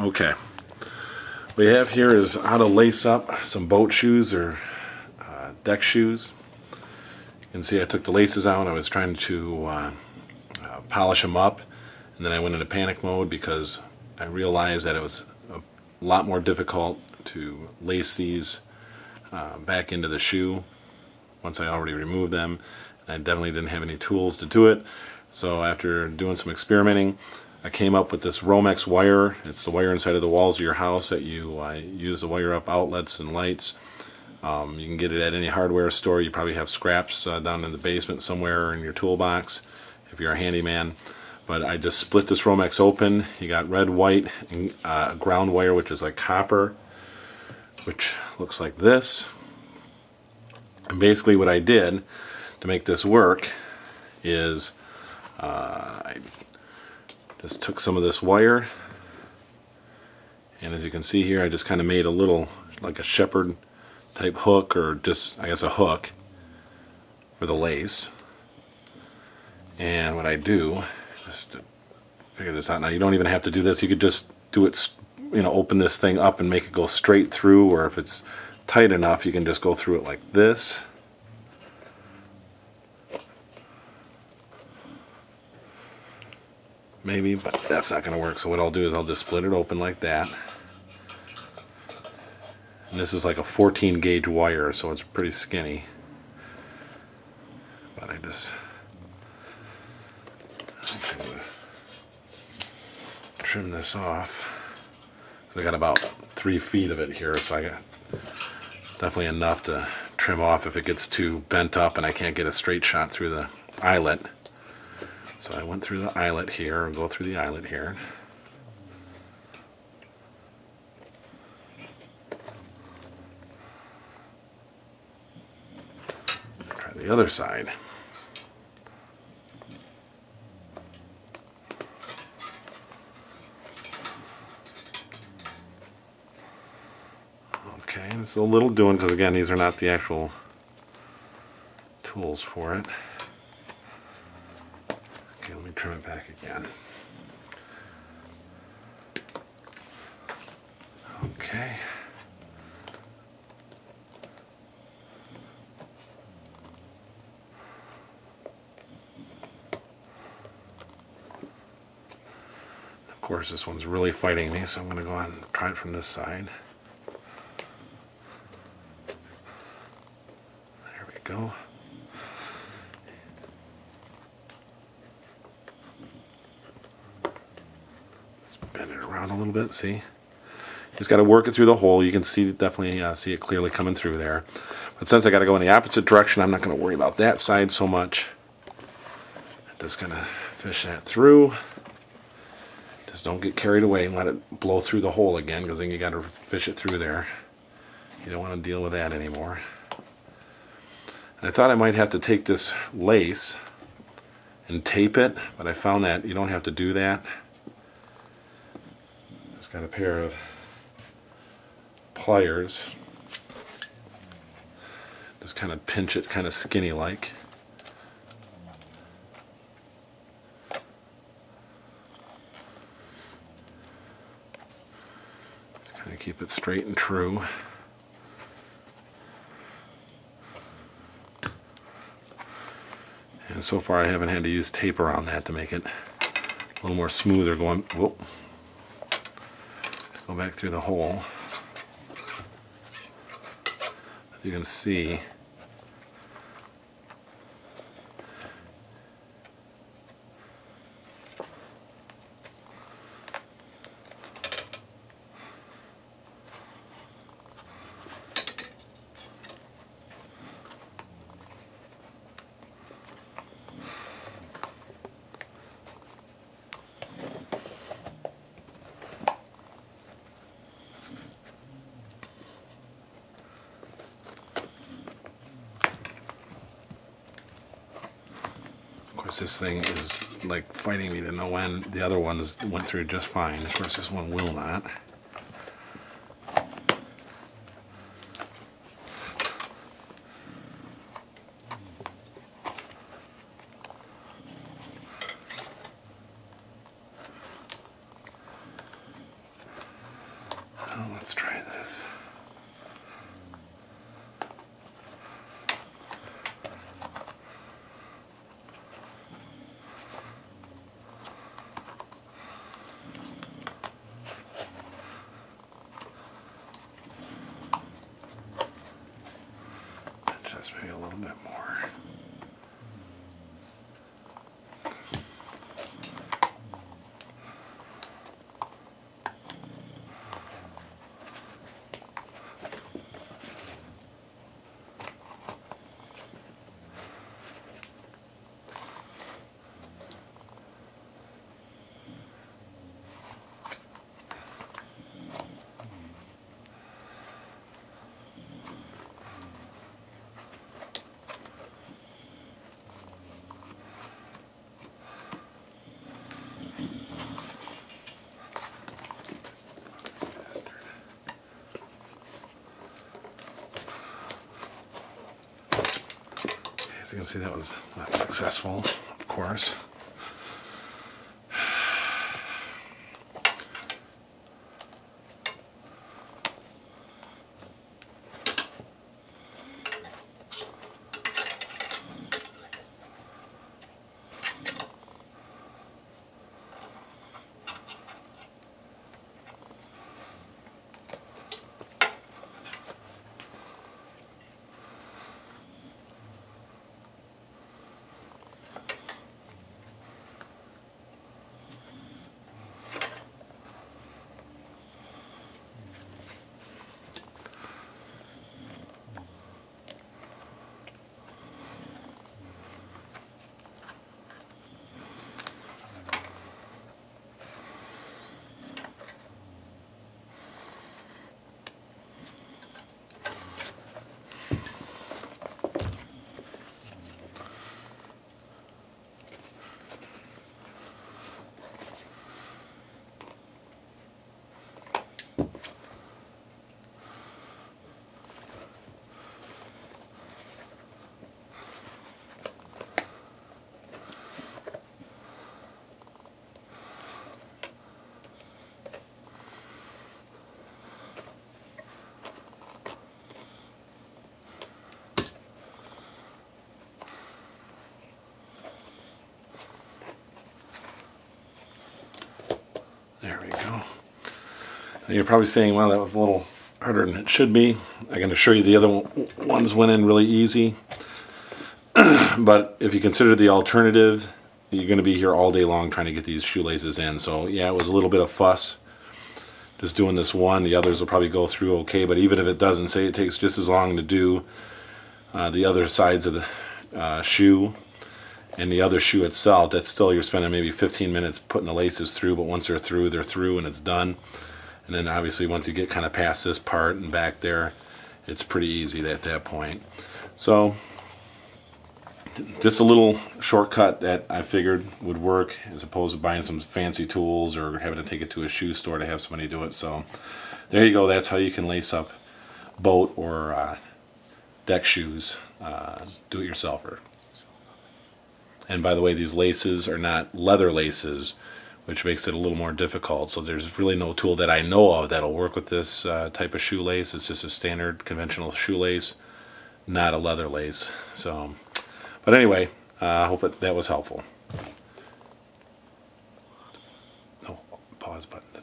Okay, what we have here is how to lace up some boat shoes or deck shoes. You can see I took the laces out. I was trying to polish them up, and then I went into panic mode because I realized that it was a lot more difficult to lace these back into the shoe once I already removed them. I definitely didn't have any tools to do it. So after doing some experimenting, I came up with this Romex wire. It's the wire inside of the walls of your house that you use to wire up outlets and lights. You can get it at any hardware store. You probably have scraps down in the basement somewhere in your toolbox if you're a handyman. But I just split this Romex open. You got red, white, and ground wire, which is like copper, which looks like this. And basically what I did to make this work is I just took some of this wire, and as you can see here, I just kind of made a little, like a shepherd type hook, or just, I guess, a hook for the lace. And what I do, just to figure this out, now you don't even have to do this, you could just do it, you know, open this thing up and make it go straight through, or if it's tight enough, you can just go through it like this. Maybe, but that's not going to work. So what I'll do is I'll just split it open like that. And this is like a 14 gauge wire, so it's pretty skinny. But I just trim this off. I got about 3 feet of it here, so I got definitely enough to trim off if it gets too bent up and I can't get a straight shot through the eyelet. So I went through the eyelet here, or go through the eyelet here. Try the other side. Okay, it's a little doing because again these are not the actual tools for it. Okay, let me trim it back again. Okay. Of course, this one's really fighting me, so I'm going to go ahead and try it from this side. There we go. Bend it around a little bit, see? Just got to work it through the hole. You can see, definitely see it clearly coming through there. But since I got to go in the opposite direction, I'm not going to worry about that side so much. I'm just going to fish that through. Just don't get carried away and let it blow through the hole again, because then you got to fish it through there. You don't want to deal with that anymore. And I thought I might have to take this lace and tape it, but I found that you don't have to do that. Got a pair of pliers. Just kind of pinch it kind of skinny like. Kind of keep it straight and true. And so far I haven't had to use tape around that to make it a little more smoother going. Whoop. Go back through the hole. As you can see, of course this thing is like fighting me to no end. The other ones went through just fine. Of course this one will not. Let's try this. Just maybe a little bit more. As you can see, that was not successful, of course. There we go. You're probably saying, well, that was a little harder than it should be. I can assure you the other ones went in really easy. But if you consider the alternative, you're going to be here all day long trying to get these shoelaces in. So yeah, it was a little bit of fuss just doing this one. The others will probably go through okay, but even if it doesn't, say it takes just as long to do the other sides of the shoe and the other shoe itself, that's still, you're spending maybe 15 minutes putting the laces through, but once they're through and it's done. And then obviously once you get kind of past this part and back there, it's pretty easy at that point. So just a little shortcut that I figured would work, as opposed to buying some fancy tools or having to take it to a shoe store to have somebody do it. So there you go. That's how you can lace up boat or deck shoes, do-it-yourselfer. And by the way, these laces are not leather laces, which makes it a little more difficult. So there's really no tool that I know of that'll work with this type of shoelace. It's just a standard conventional shoelace, not a leather lace. So, but anyway, I hope that was helpful. No, pause button.